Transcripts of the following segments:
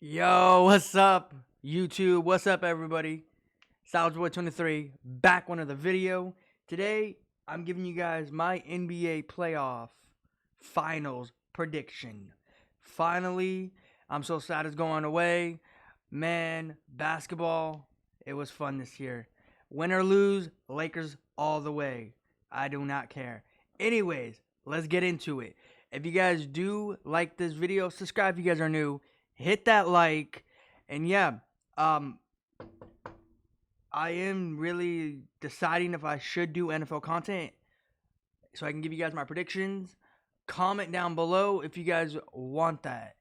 Yo, what's up, YouTube? What's up, everybody? SouljaBoy23 back with another video. Today, I'm giving you guys my NBA playoff finals prediction. Finally, I'm so sad it's going away. Man, basketball, it was fun this year. Win or lose, Lakers all the way. I do not care. Anyways, let's get into it. If you guys do like this video, subscribe if you guys are new. Hit that like, and yeah, I am really deciding if I should do NFL content so I can give you guys my predictions. Comment down below if you guys want that.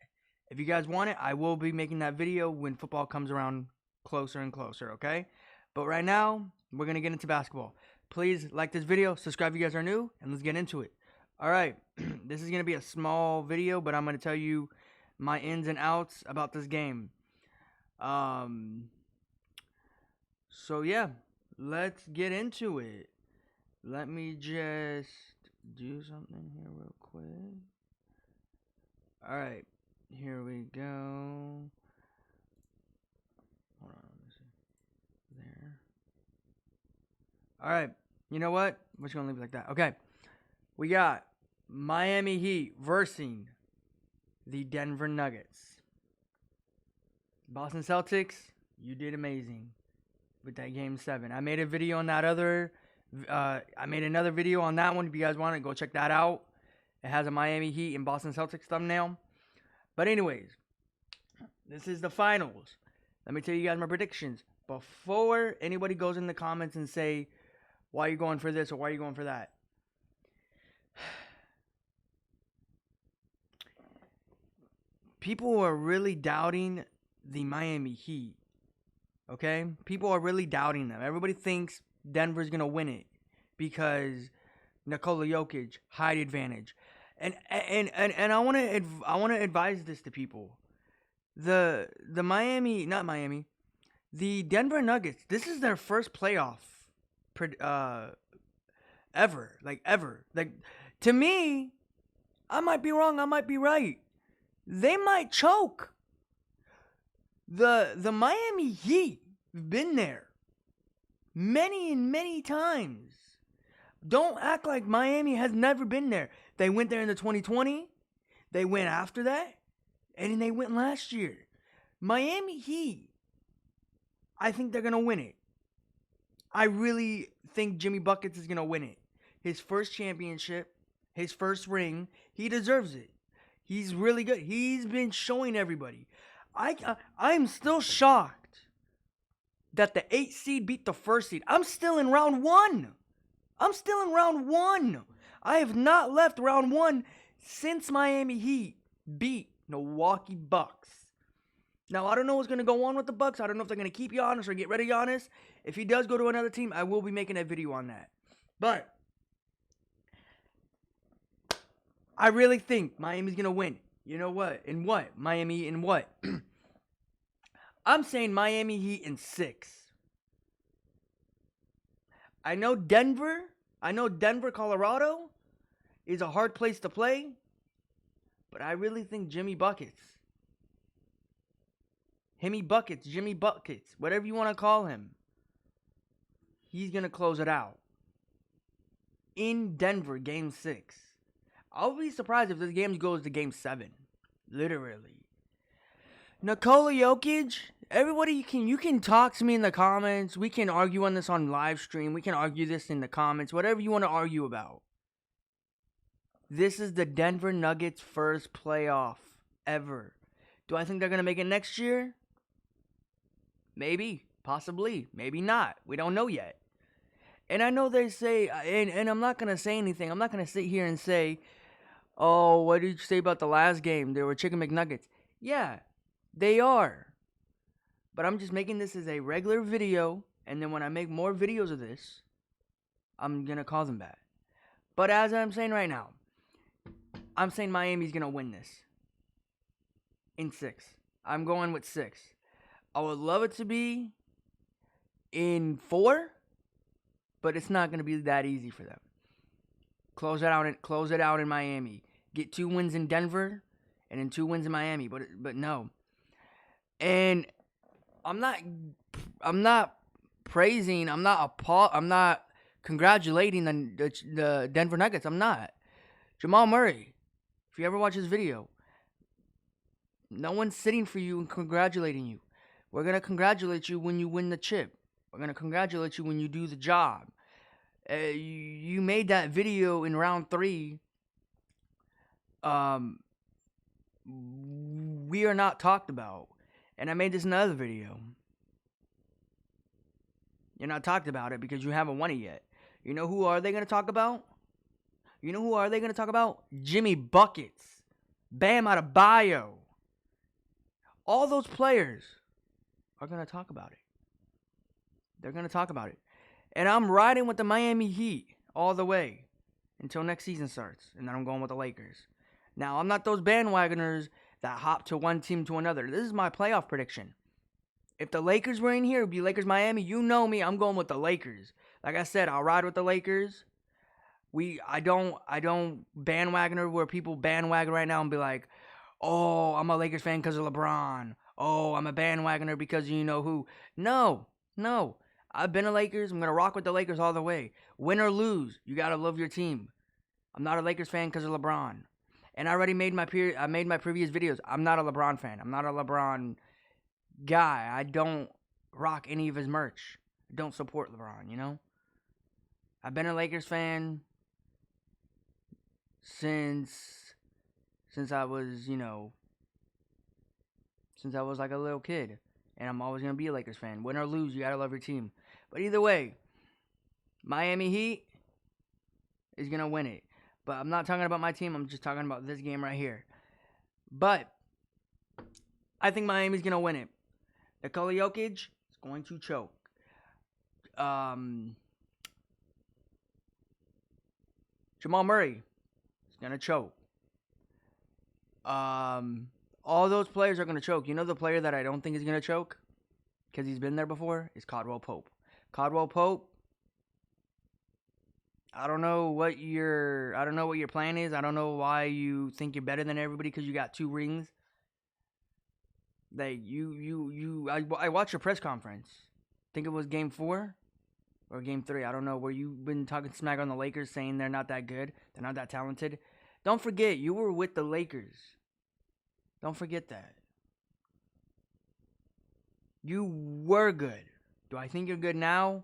If you guys want it, I will be making that video when football comes around closer and closer, okay? But right now, we're going to get into basketball. Please like this video, subscribe if you guys are new, and let's get into it. All right, this is going to be a small video, but I'm going to tell you my ins and outs about this game. So yeah, let's get into it. Let me just do something here real quick. All right, here we go. Hold on, let me see. There. All right, you know what? We're just gonna leave it like that. Okay, we got Miami Heat versus the Denver Nuggets. Boston Celtics, you did amazing with that game 7. I made a video on that I made another video on that one. If you guys want to go check that out. It has a Miami Heat and Boston Celtics thumbnail. But anyways, this is the finals. Let me tell you guys my predictions. Before anybody goes in the comments and say, why are you going for this or why are you going for that? People are really doubting the Miami Heat. Okay? People are really doubting them. Everybody thinks Denver's going to win it because Nikola Jokic, height advantage. And I want to advise this to people. The Denver Nuggets, this is their first playoff ever. Like, to me, I might be wrong, I might be right. They might choke. The Miami Heat have been there many and many times. Don't act like Miami has never been there. They went there in the 2020. They went after that. And then they went last year. Miami Heat, I think they're going to win it. I really think Jimmy Buckets is going to win it. His first championship, his first ring, he deserves it. He's really good. He's been showing everybody. I'm still shocked that the 8th seed beat the 1st seed. I'm still in round 1. I have not left round 1 since Miami Heat beat Milwaukee Bucks. Now, I don't know what's going to go on with the Bucks. I don't know if they're going to keep Giannis or get rid of Giannis. If he does go to another team, I will be making a video on that. But I really think Miami's going to win. You know what? In what? Miami in what? I'm saying Miami Heat in 6. I know Denver, Colorado is a hard place to play. But I really think Jimmy Buckets, Jimmy Buckets, whatever you want to call him, he's going to close it out. In Denver, game 6. I'll be surprised if this game goes to game 7. Literally. Nikola Jokic, everybody, you can talk to me in the comments. We can argue on this on live stream. We can argue this in the comments. Whatever you want to argue about. This is the Denver Nuggets' first playoff ever. Do I think they're going to make it next year? Maybe. Possibly. Maybe not. We don't know yet. And I know they say, and I'm not going to say anything. I'm not going to sit here and say, oh, what did you say about the last game? They were Chicken McNuggets. Yeah, they are. But I'm just making this as a regular video. And then when I make more videos of this, I'm going to call them back. But as I'm saying right now, I'm saying Miami's going to win this in 6. I'm going with 6. I would love it to be in 4, but it's not going to be that easy for them. Close it out in Miami. Get 2 wins in Denver and then 2 wins in Miami. But no. And I'm not I'm not praising, I'm not congratulating the Denver Nuggets. I'm not. Jamal Murray, if you ever watch this video, no one's sitting for you and congratulating you. We're going to congratulate you when you win the chip. We're going to congratulate you when you do the job. You made that video in round 3. We are not talked about. And I made this in another video. You're not talked about it because you haven't won it yet. You know who are they going to talk about? You know who are they going to talk about? Jimmy Buckets. Bam Adebayo. All those players are going to talk about it. They're going to talk about it. And I'm riding with the Miami Heat all the way until next season starts. And then I'm going with the Lakers. Now, I'm not those bandwagoners that hop to one team to another. This is my playoff prediction. If the Lakers were in here, it would be Lakers-Miami. You know me, I'm going with the Lakers. Like I said, I'll ride with the Lakers. I don't bandwagoner where people bandwagon right now and be like, oh, I'm a Lakers fan because of LeBron. Oh, I'm a bandwagoner because you know who. No. I've been a Lakers. I'm going to rock with the Lakers all the way. Win or lose, you got to love your team. I'm not a Lakers fan because of LeBron. And I already made my previous videos. I'm not a LeBron fan. I'm not a LeBron guy. I don't rock any of his merch. I don't support LeBron, you know? I've been a Lakers fan since I was, since I was like a little kid. And I'm always going to be a Lakers fan. Win or lose, you got to love your team. But either way, Miami Heat is going to win it. But I'm not talking about my team. I'm just talking about this game right here. But I think Miami's going to win it. Nikola Jokic is going to choke. Jamal Murray is going to choke. All those players are going to choke. You know the player that I don't think is going to choke? Because he's been there before? Is Caldwell Pope. Caldwell Pope, I don't know what your plan is. I don't know why you think you're better than everybody because you got 2 rings. Like I watched your press conference. Think it was game 4 or game 3. I don't know, where you've been talking smack on the Lakers, saying they're not that good, they're not that talented. Don't forget, you were with the Lakers. Don't forget that. You were good. Do I think you're good now?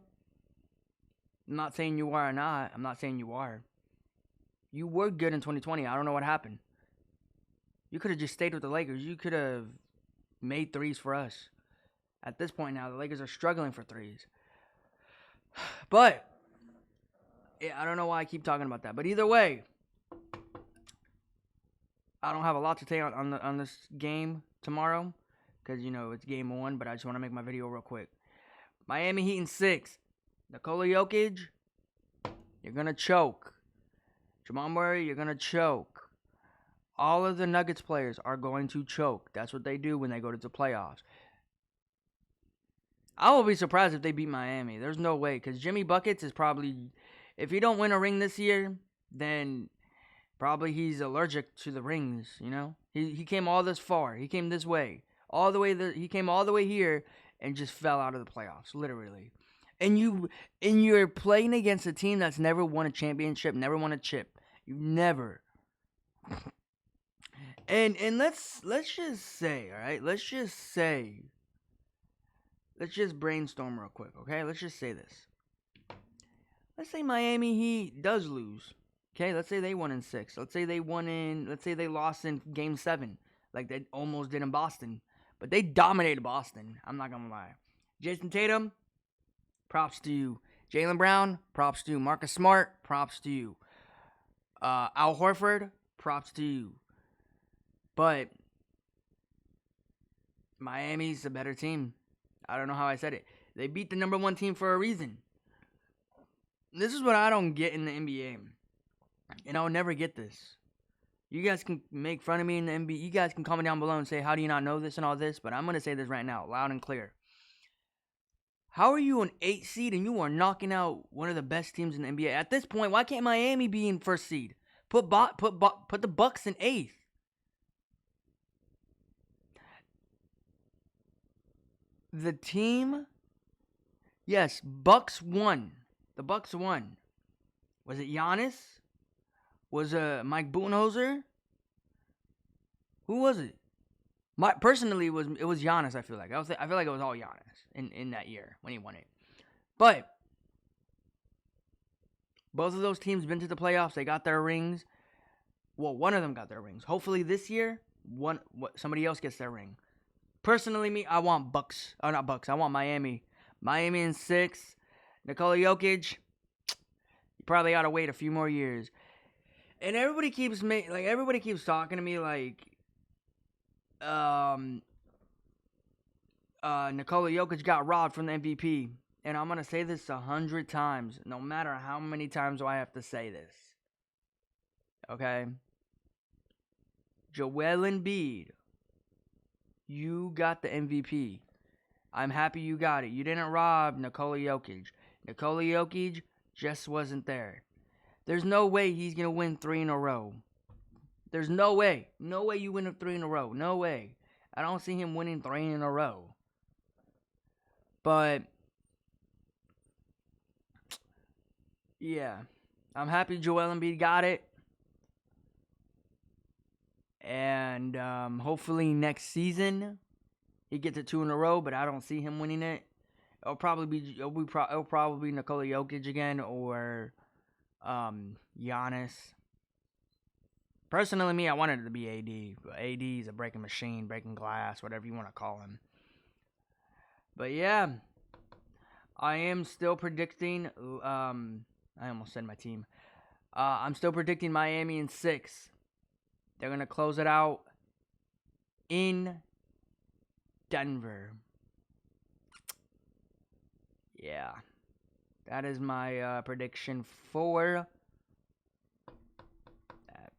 I'm not saying you are or not. I'm not saying you are. You were good in 2020. I don't know what happened. You could have just stayed with the Lakers. You could have made threes for us. At this point now, the Lakers are struggling for threes. But I don't know why I keep talking about that. But either way, I don't have a lot to say on this game tomorrow because, it's game 1. But I just want to make my video real quick. Miami Heat in 6. Nikola Jokic, you're going to choke. Jamal Murray, you're going to choke. All of the Nuggets players are going to choke. That's what they do when they go to the playoffs. I will be surprised if they beat Miami. There's no way, because Jimmy Buckets is probably, if he don't win a ring this year, then probably he's allergic to the rings, He came all this far. He came this way. He came all the way here and just fell out of the playoffs, literally. And you're playing against a team that's never won a championship, never won a chip. You never. And let's just say, all right? Let's just brainstorm real quick, okay? Let's just say this. Let's say Miami Heat does lose. Okay, let's say they won in 6. Let's say they lost in game 7, like they almost did in Boston. But they dominated Boston. I'm not gonna lie. Jason Tatum, props to you. Jaylen Brown, props to you. Marcus Smart, props to you. Al Horford, props to you. But Miami's a better team. I don't know how I said it. They beat the number 1 team for a reason. This is what I don't get in the NBA. And I'll never get this. You guys can make fun of me in the NBA. You guys can comment down below and say, how do you not know this and all this? But I'm going to say this right now, loud and clear. How are you an 8 seed and you are knocking out one of the best teams in the NBA? At this point, why can't Miami be in 1st seed? Put the Bucks in 8th. The team, yes, Bucks won. The Bucks won. Was it Giannis? Was Mike Budenholzer? Who was it? My personally it was Giannis. I feel like I feel like it was all Giannis in that year when he won it. But both of those teams been to the playoffs. They got their rings. Well, one of them got their rings. Hopefully this year, somebody else gets their ring. Personally, me, I want Bucks. Oh, not Bucks. I want Miami. Miami in 6. Nikola Jokic, you probably ought to wait a few more years. And everybody keeps talking to me like Nikola Jokic got robbed from the MVP. And I'm going to say this 100 times, no matter how many times do I have to say this. Okay? Joel Embiid, you got the MVP. I'm happy you got it. You didn't rob Nikola Jokic. Nikola Jokic just wasn't there. There's no way he's going to win 3 in a row. There's no way. No way you win 3 in a row. No way. I don't see him winning 3 in a row. But, yeah. I'm happy Joel Embiid got it. And hopefully next season he gets it 2 in a row, but I don't see him winning it. It'll probably be Nikola Jokic again or Giannis. Personally, me, I wanted it to be AD. But AD is a breaking machine, breaking glass, whatever you want to call him. But yeah, I am still predicting. I almost said my team. I'm still predicting Miami in 6. They're gonna close it out in Denver. Yeah, that is my prediction for that.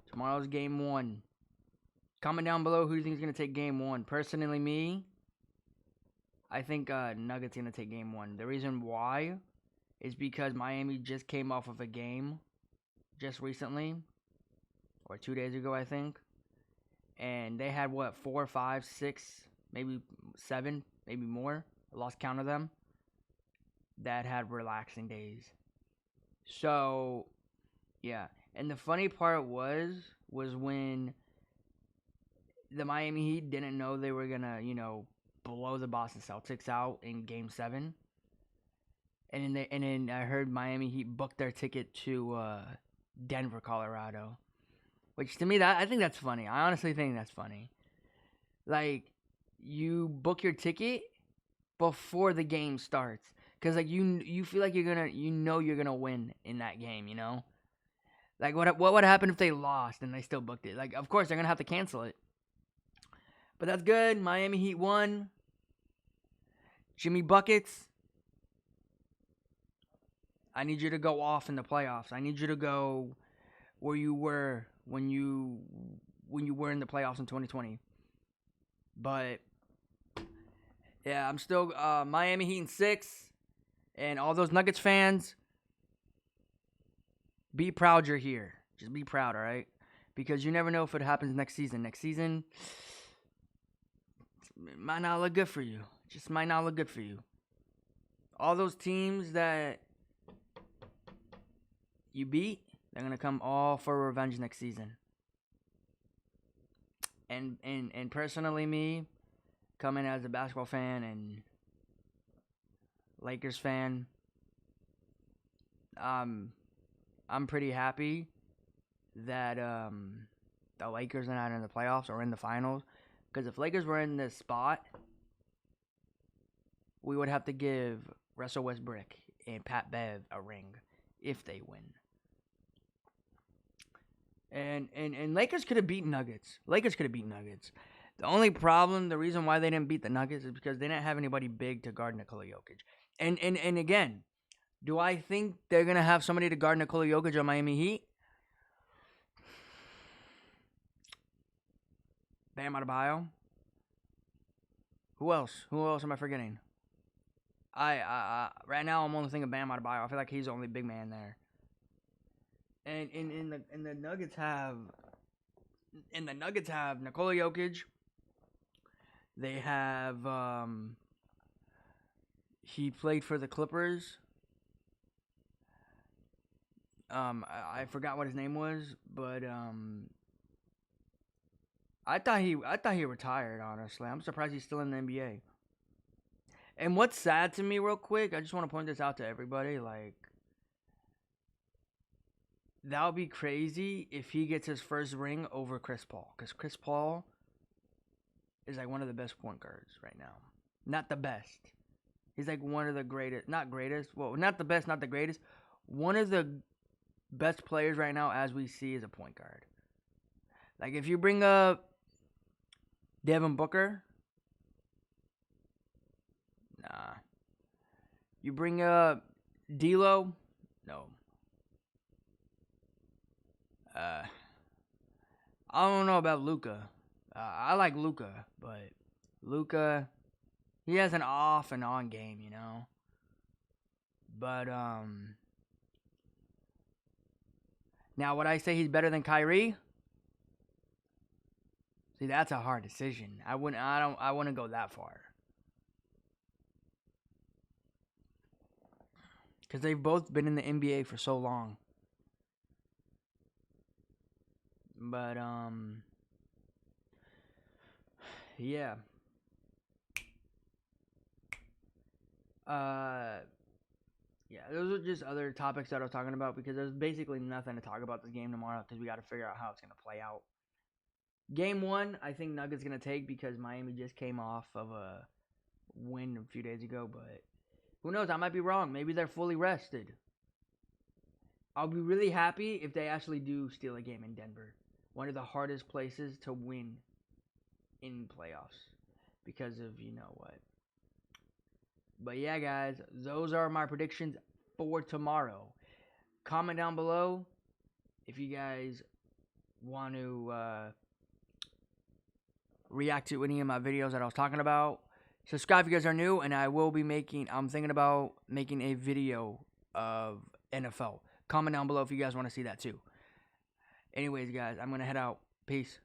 Tomorrow's game 1. Comment down below who do you think is gonna take game 1. Personally, me, I think Nuggets gonna take game 1. The reason why is because Miami just came off of a game just recently, or 2 days ago, I think, and they had 4, 5, 6, maybe 7, maybe more. I lost count of them. That had relaxing days. So, yeah. And the funny part was when the Miami Heat didn't know they were gonna, blow the Boston Celtics out in Game 7. And then I heard Miami Heat book their ticket to Denver, Colorado. Which to me, I think that's funny. I honestly think that's funny. Like, you book your ticket before the game starts. Because, like, you feel like you're gonna win in that game, Like, what would happen if they lost and they still booked it? Like, of course, they're gonna have to cancel it. But that's good. Miami Heat won. Jimmy Buckets, I need you to go off in the playoffs. I need you to go where you were when you were in the playoffs in 2020. But yeah, I'm still Miami Heat in 6. And all those Nuggets fans, be proud you're here. Just be proud, all right? Because you never know if it happens next season. Next season, it might not look good for you. It just might not look good for you. All those teams that you beat, they're going to come all for revenge next season. And personally, me, coming as a basketball fan and Lakers fan, I'm pretty happy that the Lakers are not in the playoffs or in the finals. Because if Lakers were in this spot, we would have to give Russell Westbrook and Pat Bev a ring if they win. And Lakers could have beaten Nuggets. The only problem, the reason why they didn't beat the Nuggets is because they didn't have anybody big to guard Nikola Jokic. And again, do I think they're going to have somebody to guard Nikola Jokic on Miami Heat? Bam Adebayo. Who else? Who else am I forgetting? I right now I'm only thinking Bam Adebayo. I feel like he's the only big man there. And the Nuggets have Nikola Jokic, They have he played for the Clippers. I forgot what his name was, but I thought he retired. Honestly, I'm surprised he's still in the NBA. And what's sad to me, real quick, I just want to point this out to everybody. Like, that would be crazy if he gets his first ring over Chris Paul, because Chris Paul is like one of the best point guards right now. Not the best. He's like one of the greatest, not greatest. Well, not the best, not the greatest. One of the best players right now, as we see, is a point guard. Like, if you bring up Devin Booker, nah. You bring up D'Lo, no. I don't know about Luka. I like Luka, but Luka, he has an off and on game, you know. But now would I say he's better than Kyrie? See, that's a hard decision. I wouldn't go that far. Because they've both been in the NBA for so long. But yeah. Yeah, those are just other topics that I was talking about, because there's basically nothing to talk about this game tomorrow, because we got to figure out how it's going to play out. Game 1, I think Nuggets going to take, because Miami just came off of a win a few days ago, but who knows? I might be wrong. Maybe they're fully rested. I'll be really happy if they actually do steal a game in Denver. One of the hardest places to win in playoffs because of you know what. But yeah, guys, those are my predictions for tomorrow. Comment down below if you guys want to react to any of my videos that I was talking about. Subscribe if you guys are new, and I'm thinking about making a video of NFL. Comment down below if you guys want to see that too. Anyways, guys, I'm going to head out. Peace.